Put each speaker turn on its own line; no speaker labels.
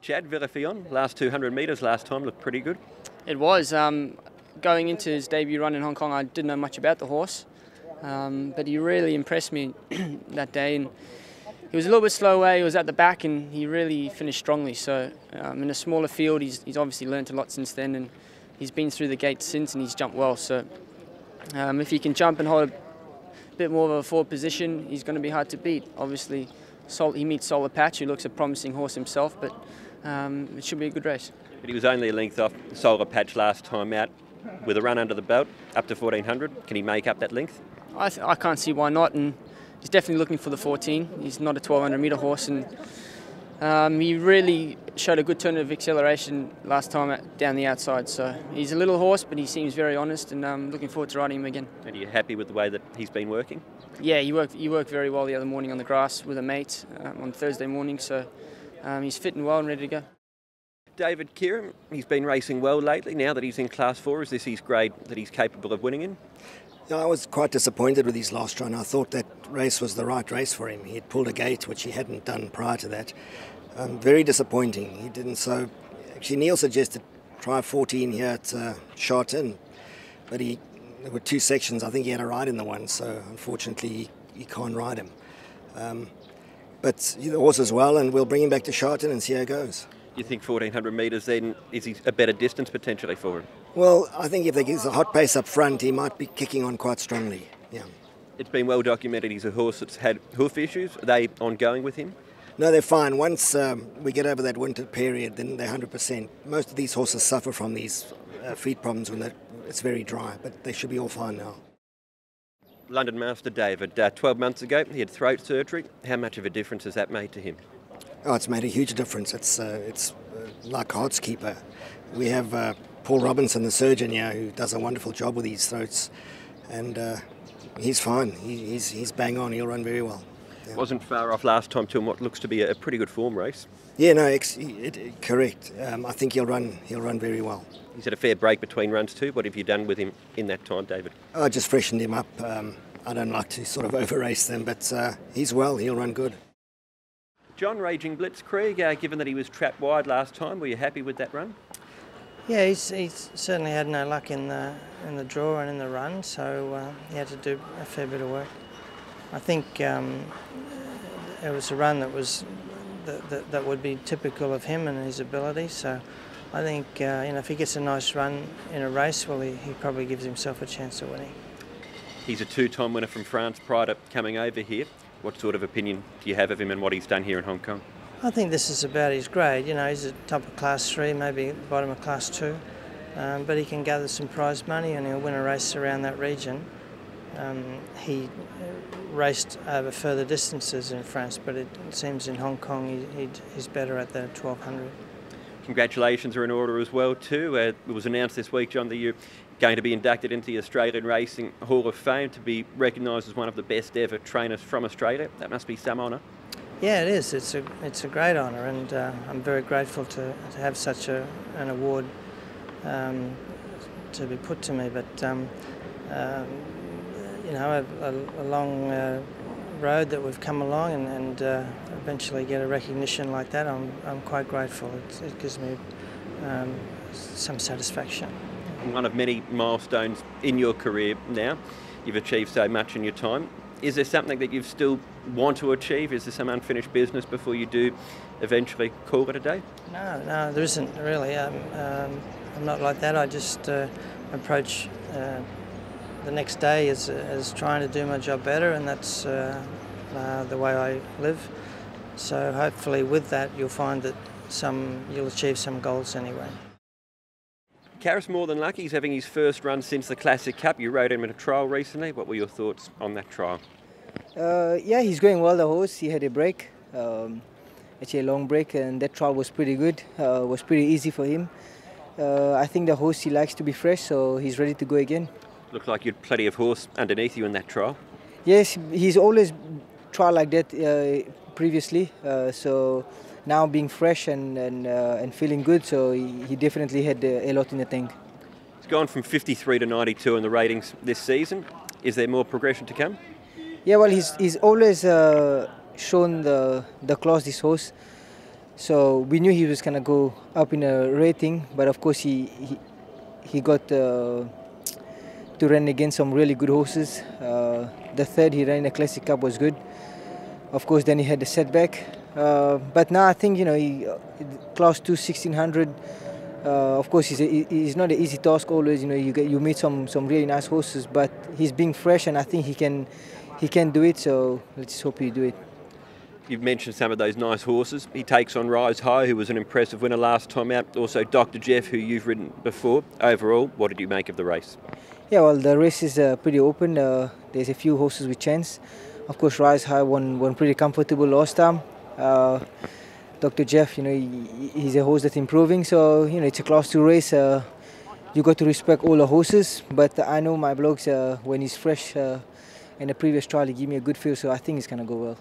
Chad, FIONN, last 200 metres last time looked pretty good.
It was. Going into his debut run in Hong Kong, I didn't know much about the horse, but he really impressed me that day. And he was a little bit slow away, he was at the back, and he really finished strongly. So in a smaller field, he's obviously learnt a lot since then, and he's been through the gate since, and he's jumped well. So if he can jump and hold a bit more of a forward position, he's going to be hard to beat. Obviously, he meets Solar Patch, who looks a promising horse himself, but it should be a good race.
But he was only a length off Solar Patch last time out. With a run under the belt, up to 1400, can he make up that length?
I can't see why not, and he's definitely looking for the 14. He's not a 1200 metre horse, and he really showed a good turn of acceleration last time down the outside. So he's a little horse, but he seems very honest, and I'm looking forward to riding him again.
And are you happy with the way that he's been working?
Yeah, he worked very well the other morning on the grass with a mate on Thursday morning, so he's fit and well and ready to go.
David, KIRAM, he's been racing well lately. Now that he's in Class 4, is this his grade that he's capable of winning in?
Yeah, I was quite disappointed with his last run. I thought that race was the right race for him. He had pulled a gate, which he hadn't done prior to that. Very disappointing. He didn't so... Actually, Neil suggested try 14 here at Sharton, but there were two sections. I think he had a ride in the one, so unfortunately he can't ride him. But the horse is well, and we'll bring him back to Sharton and see how it goes.
You think 1400 metres then is a better distance potentially for him?
Well, I think if there's a hot pace up front, he might be kicking on quite strongly. Yeah.
It's been well documented he's a horse that's had hoof issues. Are they ongoing with him?
No, they're fine. Once we get over that winter period, then they're 100%. Most of these horses suffer from these feet problems when it's very dry, but they should be all fine now.
London Master David, 12 months ago he had throat surgery. How much of a difference has that made to him?
Oh, it's made a huge difference. It's like heart's keeper. We have Paul Robinson, the surgeon here, who does a wonderful job with his throats, and he's fine. He's bang on. He'll run very well. Yeah.
Wasn't far off last time to in what looks to be a pretty good form race.
Yeah, no, correct. I think he'll run very well.
He's had a fair break between runs too. What have you done with him in that time, David?
I just freshened him up. I don't like to sort of over-race them, but he's well. He'll run good.
John, raging BLITZKRIEG, given that he was trapped wide last time, were you happy with that run?
Yeah, he's certainly had no luck in the draw and in the run, so he had to do a fair bit of work. I think it was a run that would be typical of him and his ability. So I think if he gets a nice run in a race, well, he probably gives himself a chance of winning.
He's a two-time winner from France prior to coming over here. What sort of opinion do you have of him and what he's done here in Hong Kong?
I think this is about his grade. You know, he's at top of Class 3, maybe at the bottom of Class 2, but he can gather some prize money and he'll win a race around that region. He raced over further distances in France, but it seems in Hong Kong he's better at the 1200.
Congratulations are in order as well too. It was announced this week, John, that you're going to be inducted into the Australian Racing Hall of Fame to be recognised as one of the best ever trainers from Australia. That must be some honour.
Yeah, it is. It's a great honour, and I'm very grateful to have such an award to be put to me. But you know, a long road that we've come along, and eventually get a recognition like that, I'm quite grateful. It gives me some satisfaction.
One of many milestones in your career now. You've achieved so much in your time. Is there something that you still want to achieve? Is there some unfinished business before you do eventually call it a day?
No, there isn't really. I'm not like that. I just approach the next day as trying to do my job better, and that's the way I live. So hopefully with that you'll find that you'll achieve some goals anyway.
Karis more than lucky. He's having his first run since the Classic Cup. You rode him in a trial recently. What were your thoughts on that trial?
Yeah, he's going well, the horse. He had a break, actually a long break, and that trial was pretty good. Was pretty easy for him. I think the horse, he likes to be fresh, so he's ready to go again. Looked
like you had plenty of horse underneath you in that trial.
Yes, he's always tried like that previously. So now being fresh and feeling good, so he definitely had a lot in the tank.
He's gone from 53 to 92 in the ratings this season. Is there more progression to come?
Yeah, well, he's always shown the class, this horse. So we knew he was going to go up in a rating, but of course he got to run against some really good horses. The third he ran in the Classic Cup was good. Of course, then he had the setback. But now I think, you know, Class 2 1600. Of course, it's not an easy task always. You know, you meet some really nice horses, but he's being fresh, and I think he can do it. So let's just hope he do it.
You've mentioned some of those nice horses. He takes on Rise High, who was an impressive winner last time out. Also, Dr. Jeff, who you've ridden before. Overall, what did you make of the race?
Yeah, well, the race is pretty open. There's a few horses with chance. Of course, Rise High won pretty comfortable last time. Dr. Jeff, you know, he's a horse that's improving. So, you know, it's a Class 2 race. You got to respect all the horses. But I know my blokes, when he's fresh in the previous trial, he gave me a good feel. So I think it's going to go well.